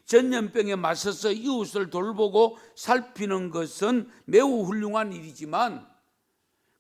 전염병에 맞서서 이웃을 돌보고 살피는 것은 매우 훌륭한 일이지만,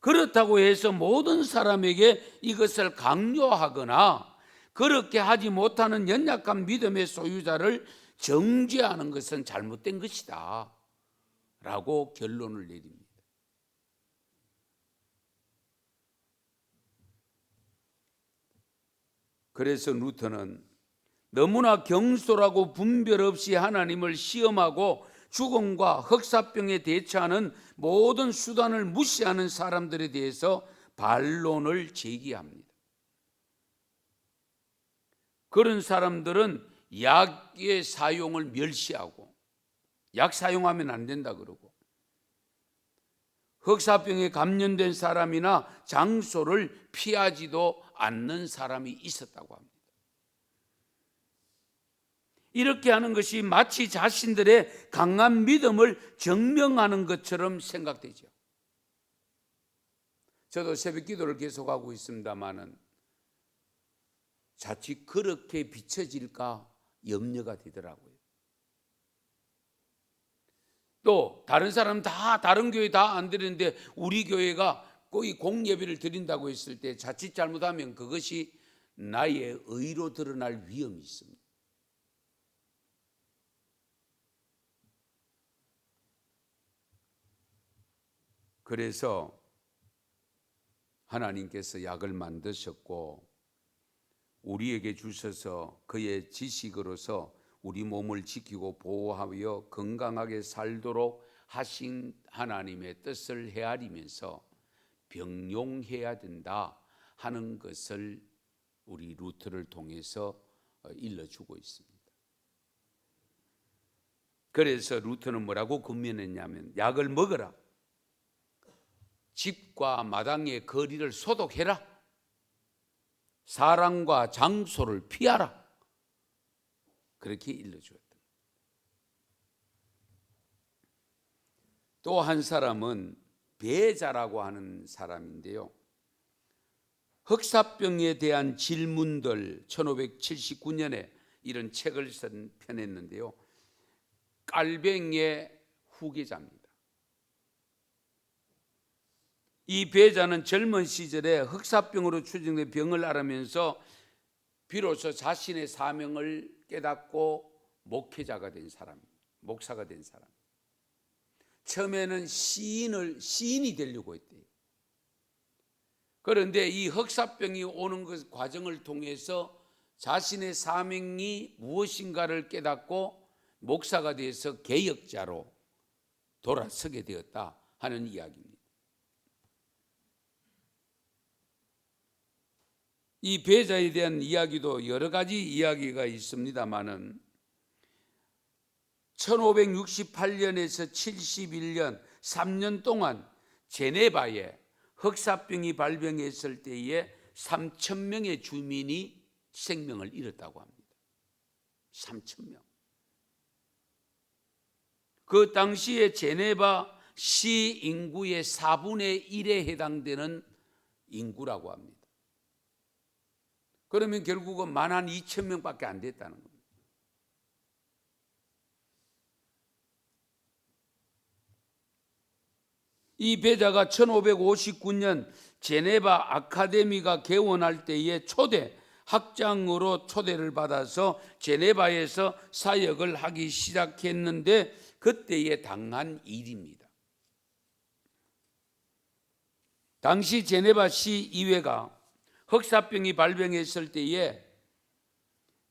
그렇다고 해서 모든 사람에게 이것을 강요하거나 그렇게 하지 못하는 연약한 믿음의 소유자를 정죄하는 것은 잘못된 것이다 라고 결론을 내립니다. 그래서 루터는 너무나 경솔하고 분별 없이 하나님을 시험하고 죽음과 흑사병에 대처하는 모든 수단을 무시하는 사람들에 대해서 반론을 제기합니다. 그런 사람들은 약의 사용을 멸시하고 약 사용하면 안 된다 그러고, 흑사병에 감염된 사람이나 장소를 피하지도 않는 사람이 있었다고 합니다. 이렇게 하는 것이 마치 자신들의 강한 믿음을 증명하는 것처럼 생각되죠. 저도 새벽 기도를 계속하고 있습니다마는 자칫 그렇게 비춰질까 염려가 되더라고요. 또 다른 사람 다 다른 교회 다 안 드리는데 우리 교회가 거의 공예배를 드린다고 했을 때 자칫 잘못하면 그것이 나의 의로 드러날 위험이 있습니다. 그래서 하나님께서 약을 만드셨고 우리에게 주셔서 그의 지식으로서 우리 몸을 지키고 보호하여 건강하게 살도록 하신 하나님의 뜻을 헤아리면서 병용해야 된다 하는 것을 우리 루터를 통해서 일러주고 있습니다. 그래서 루터는 뭐라고 권면했냐면, 약을 먹어라, 집과 마당의 거리를 소독해라, 사람과 장소를 피하라, 그렇게 일러주었다. 또 한 사람은 베자라고 하는 사람인데요, 흑사병에 대한 질문들 1579년에 이런 책을 펴냈는데요, 깔뱅의 후계자입니다. 이 베자는 젊은 시절에 흑사병으로 추정된 병을 앓으면서 비로소 자신의 사명을 깨닫고 목회자가 된 사람, 목사가 된 사람. 처음에는 시인이 되려고 했대요. 그런데 이 흑사병이 오는 그 과정을 통해서 자신의 사명이 무엇인가를 깨닫고 목사가 되어서 개혁자로 돌아서게 되었다 하는 이야기입니다. 이 배자에 대한 이야기도 여러 가지 이야기가 있습니다만은 1568년에서 71년 3년 동안 제네바에 흑사병이 발병했을 때에 3,000명의 주민이 생명을 잃었다고 합니다. 3,000명. 그 당시에 제네바 시 인구의 4분의 1에 해당되는 인구라고 합니다. 그러면 결국은 12,000명밖에 안 됐다는 겁니다. 이 배자가 1559년 제네바 아카데미가 개원할 때에 초대 학장으로 초대를 받아서 제네바에서 사역을 하기 시작했는데 그때에 당한 일입니다. 당시 제네바 시의회가 흑사병이 발병했을 때에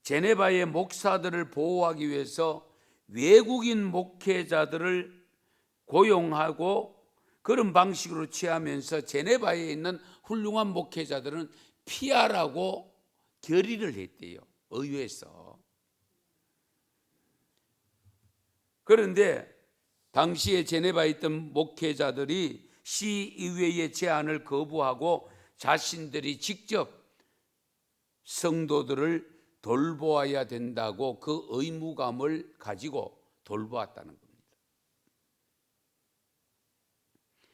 제네바의 목사들을 보호하기 위해서 외국인 목회자들을 고용하고 그런 방식으로 취하면서 제네바에 있는 훌륭한 목회자들은 피하라고 결의를 했대요, 의회에서. 그런데 당시에 제네바에 있던 목회자들이 시의회의 제안을 거부하고 자신들이 직접 성도들을 돌보아야 된다고 그 의무감을 가지고 돌보았다는 겁니다.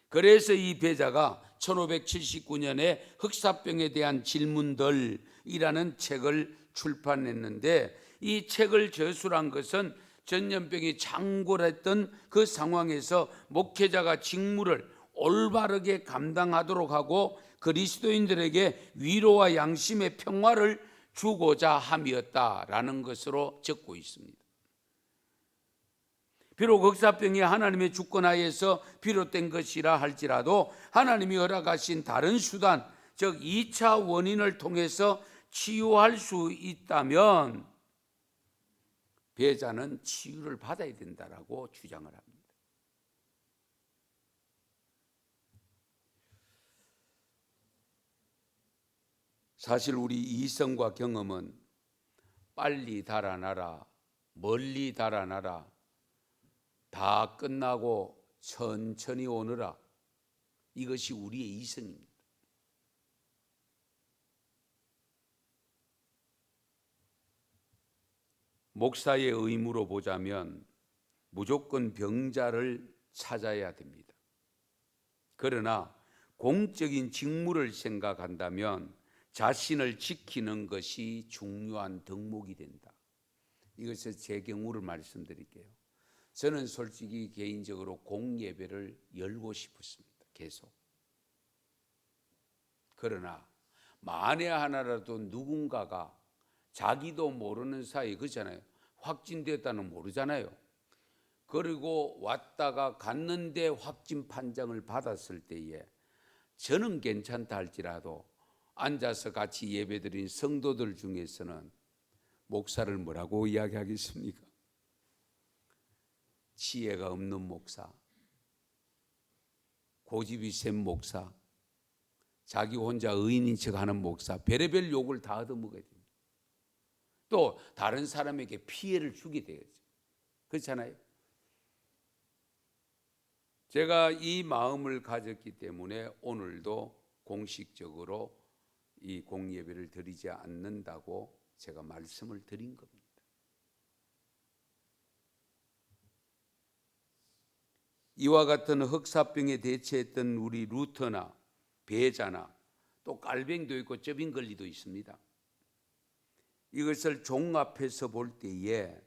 그래서 이 배자가 1579년에 흑사병에 대한 질문들이라는 책을 출판했는데 이 책을 저술한 것은 전염병이 창궐했던 그 상황에서 목회자가 직무를 올바르게 감당하도록 하고 그리스도인들에게 위로와 양심의 평화를 주고자 함이었다라는 것으로 적고 있습니다. 비록 흑사병이 하나님의 주권하에서 비롯된 것이라 할지라도 하나님이 허락하신 다른 수단, 즉 2차 원인을 통해서 치유할 수 있다면 배자는 치유를 받아야 된다라고 주장을 합니다. 사실 우리 이성과 경험은 빨리 달아나라, 멀리 달아나라, 다 끝나고 천천히 오너라, 이것이 우리의 이성입니다. 목사의 의무로 보자면 무조건 병자를 찾아야 됩니다. 그러나 공적인 직무를 생각한다면 자신을 지키는 것이 중요한 덕목이 된다. 이것을 제 경우를 말씀드릴게요. 저는 솔직히 개인적으로 공예배를 열고 싶었습니다. 계속. 그러나 만에 하나라도 누군가가 자기도 모르는 사이, 그렇잖아요. 확진됐다는 모르잖아요. 그리고 왔다가 갔는데 확진 판정을 받았을 때에 저는 괜찮다 할지라도 앉아서 같이 예배드린 성도들 중에서는 목사를 뭐라고 이야기하겠습니까? 지혜가 없는 목사, 고집이 센 목사, 자기 혼자 의인인 척하는 목사, 별의별 욕을 다 얻어먹어야 됩니다. 또 다른 사람에게 피해를 주게 되겠죠. 그렇잖아요. 제가 이 마음을 가졌기 때문에 오늘도 공식적으로 이 공예배를 드리지 않는다고 제가 말씀을 드린 겁니다. 이와 같은 흑사병에 대처했던 우리 루터나 배자나 또 깔뱅이도 있고 쩌빙걸리도 있습니다. 이것을 종합해서 볼 때에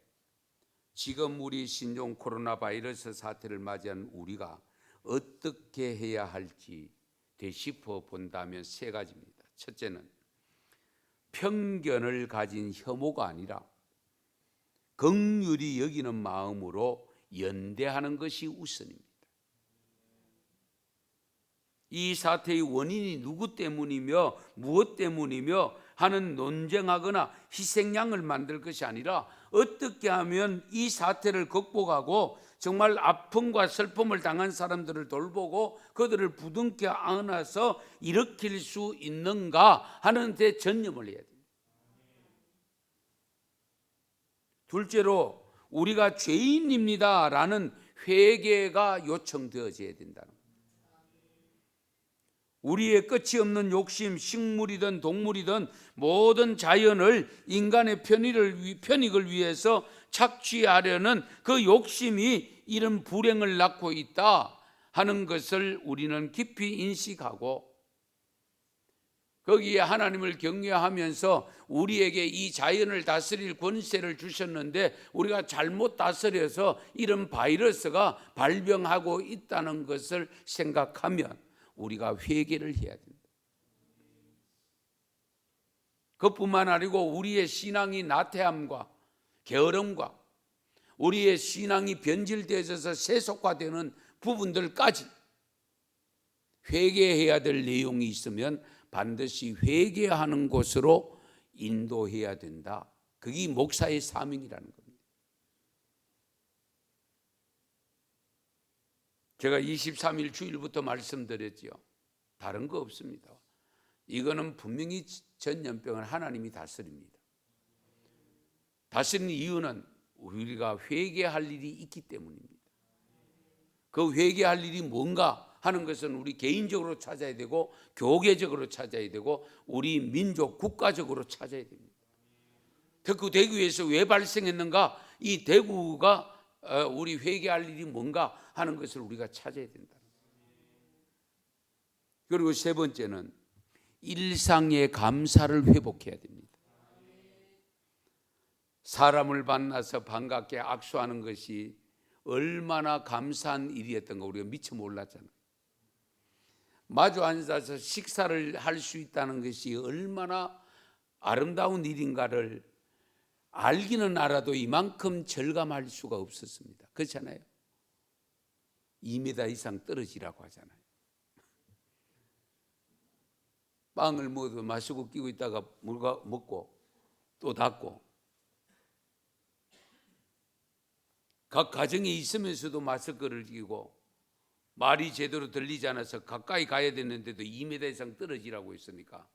지금 우리 신종 코로나 바이러스 사태를 맞이한 우리가 어떻게 해야 할지 되짚어 본다면 세 가지입니다. 첫째는 편견을 가진 혐오가 아니라 긍휼히 여기는 마음으로 연대하는 것이 우선입니다. 이 사태의 원인이 누구 때문이며 무엇 때문이며 하는 논쟁하거나 희생양을 만들 것이 아니라 어떻게 하면 이 사태를 극복하고 정말 아픔과 슬픔을 당한 사람들을 돌보고 그들을 부둥켜 안아서 일으킬 수 있는가 하는 데 전념을 해야 됩니다. 둘째로 우리가 죄인입니다라는 회개가 요청되어져야 된다는 겁니다. 우리의 끝이 없는 욕심, 식물이든 동물이든 모든 자연을 인간의 편익을 위해서 착취하려는 그 욕심이 이런 불행을 낳고 있다 하는 것을 우리는 깊이 인식하고 거기에 하나님을 경외하면서 우리에게 이 자연을 다스릴 권세를 주셨는데 우리가 잘못 다스려서 이런 바이러스가 발병하고 있다는 것을 생각하면 우리가 회개를 해야 된다. 그뿐만 아니고 우리의 신앙이 나태함과 게으름과 우리의 신앙이 변질되어서 세속화되는 부분들까지 회개해야 될 내용이 있으면 반드시 회개하는 곳으로 인도해야 된다. 그게 목사의 사명이라는 겁니다. 제가 23일 주일부터 말씀드렸죠. 다른 거 없습니다. 이거는 분명히 전염병을 하나님이 다스립니다. 다스리는 이유는 우리가 회개할 일이 있기 때문입니다. 그 회개할 일이 뭔가 하는 것은 우리 개인적으로 찾아야 되고 교계적으로 찾아야 되고 우리 민족 국가적으로 찾아야 됩니다. 특히 대구에서 왜 발생했는가? 이 대구가 우리 회개할 일이 뭔가 하는 것을 우리가 찾아야 된다. 그리고 세 번째는 일상의 감사를 회복해야 됩니다. 사람을 만나서 반갑게 악수하는 것이 얼마나 감사한 일이었던 거 우리가 미처 몰랐잖아요. 마주 앉아서 식사를 할 수 있다는 것이 얼마나 아름다운 일인가를 알기는 알아도 이만큼 절감할 수가 없었습니다. 그렇잖아요. 2m 이상 떨어지라고 하잖아요. 빵을 먹어도 마시고 끼고 있다가 먹고 또 닫고, 각 가정에 있으면서도 마스크를 끼고 말이 제대로 들리지 않아서 가까이 가야 되는데도 2m 이상 떨어지라고 했으니까,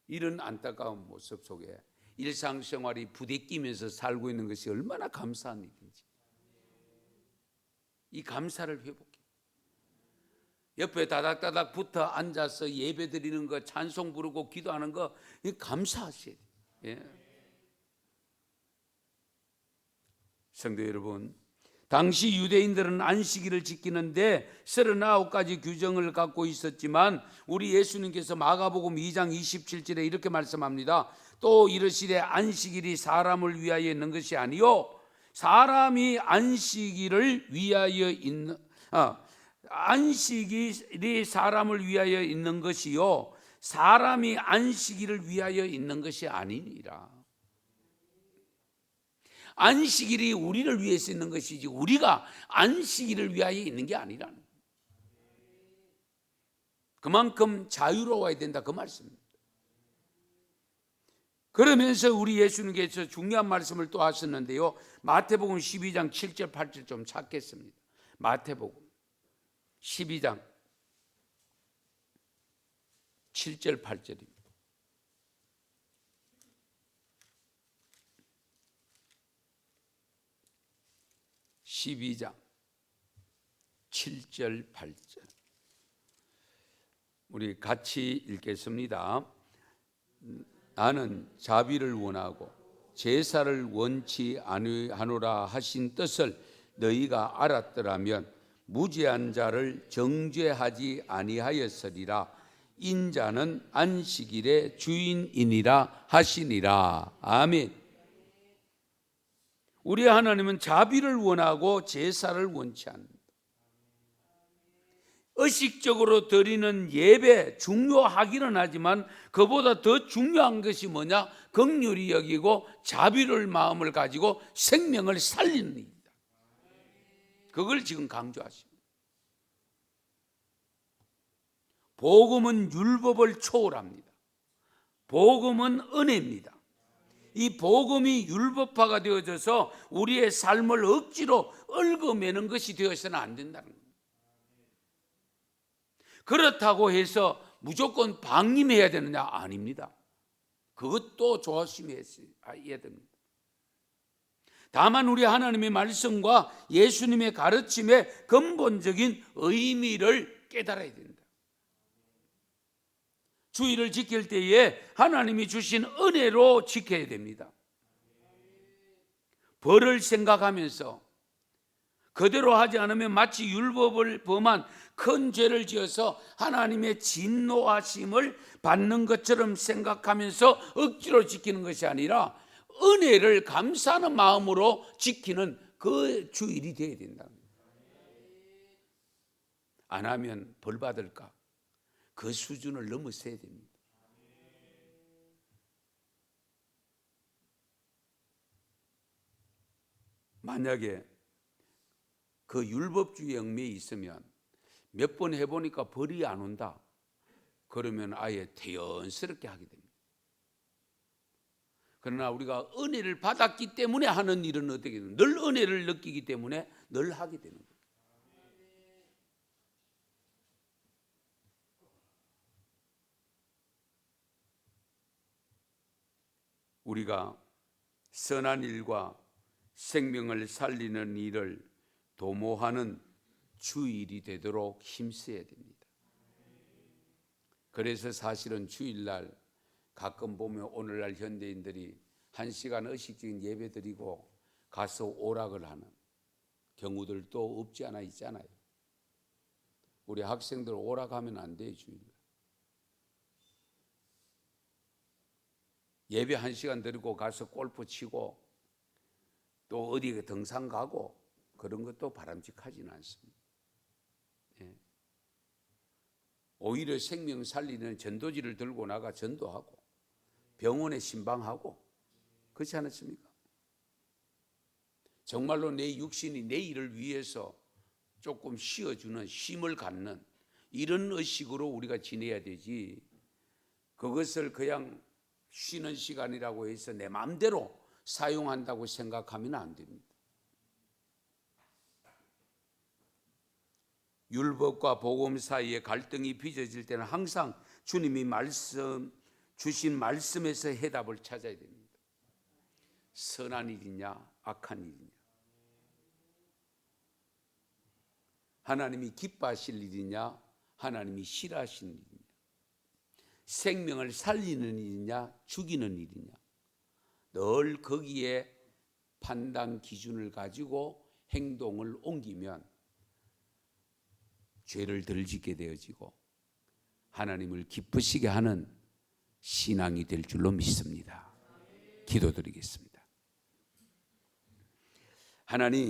이런 안타까운 모습 속에 일상생활이 부대끼면서 살고 있는 것이 얼마나 감사한 일인지, 이 감사를 회복해. 옆에 다닥다닥 붙어 앉아서 예배 드리는 거, 찬송 부르고 기도하는 거, 감사하셔야 돼요. 예. 성도 여러분, 당시 유대인들은 안식일을 지키는데 39가지 규정을 갖고 있었지만 우리 예수님께서 마가복음 2장 27절에 이렇게 말씀합니다. 또 이르시되 안식일이 사람을 위하여 있는 것이 아니요 사람이 안식일을 위하여 있는 안식일이 사람을 위하여 있는 것이요 사람이 안식일을 위하여 있는 것이 아니니라. 안식일이 우리를 위해서 있는 것이지 우리가 안식일을 위하여 있는 게 아니라는 거예요. 그만큼 자유로워야 된다 그 말씀입니다. 그러면서 우리 예수님께서 중요한 말씀을 또 하셨는데요, 마태복음 12장 7절 8절 좀 찾겠습니다. 마태복음 12장 7절 8절입니다. 12장 7절 8절 우리 같이 읽겠습니다. 나는 자비를 원하고 제사를 원치 아니하노라 하신 뜻을 너희가 알았더라면 무죄한 자를 정죄하지 아니하였으리라. 인자는 안식일의 주인이니라 하시니라. 아멘. 우리 하나님은 자비를 원하고 제사를 원치 않는다. 의식적으로 드리는 예배 중요하기는 하지만 그보다 더 중요한 것이 뭐냐? 긍휼히 여기고 자비를 마음을 가지고 생명을 살리는 일이다. 그걸 지금 강조하십니다. 복음은 율법을 초월합니다. 복음은 은혜입니다. 이 복음이 율법화가 되어져서 우리의 삶을 억지로 얽어매는 것이 되어서는 안 된다는 겁니다. 그렇다고 해서 무조건 방임해야 되느냐? 아닙니다. 그것도 조심해야 됩니다. 다만 우리 하나님의 말씀과 예수님의 가르침의 근본적인 의미를 깨달아야 된다. 주일을 지킬 때에 하나님이 주신 은혜로 지켜야 됩니다. 벌을 생각하면서 그대로 하지 않으면 마치 율법을 범한 큰 죄를 지어서 하나님의 진노하심을 받는 것처럼 생각하면서 억지로 지키는 것이 아니라 은혜를 감사하는 마음으로 지키는 그 주일이 되어야 된다. 안 하면 벌 받을까? 그 수준을 넘어서야 됩니다. 만약에 그 율법주의 얽매에 있으면 몇 번 해보니까 벌이 안 온다, 그러면 아예 태연스럽게 하게 됩니다. 그러나 우리가 은혜를 받았기 때문에 하는 일은 어떻게 되는? 늘 은혜를 느끼기 때문에 늘 하게 되는 거예요. 우리가 선한 일과 생명을 살리는 일을 도모하는 주일이 되도록 힘써야 됩니다. 그래서 사실은 주일날 가끔 보면 오늘날 현대인들이 1시간 의식적인 예배 드리고 가서 오락을 하는 경우들도 없지 않아 있잖아요. 우리 학생들 오락하면 안 돼요. 주일날 예배 1시간 드리고 가서 골프 치고 또 어디에 등산 가고 그런 것도 바람직하지는 않습니다. 예. 오히려 생명 살리는 전도지를 들고 나가 전도하고 병원에 신방하고 그렇지 않았습니까? 정말로 내 육신이 내일을 위해서 조금 쉬어주는 쉼을 갖는 이런 의식으로 우리가 지내야 되지, 그것을 그냥 쉬는 시간이라고 해서 내 마음대로 사용한다고 생각하면 안 됩니다. 율법과 복음 사이에 갈등이 빚어질 때는 항상 주님이 주신 말씀에서 해답을 찾아야 됩니다. 선한 일이냐 악한 일이냐, 하나님이 기뻐하실 일이냐 하나님이 싫어하시는 일이냐, 생명을 살리는 일이냐 죽이는 일이냐, 늘 거기에 판단 기준을 가지고 행동을 옮기면 죄를 덜 짓게 되어지고 하나님을 기쁘시게 하는 신앙이 될 줄로 믿습니다. 기도드리겠습니다. 하나님,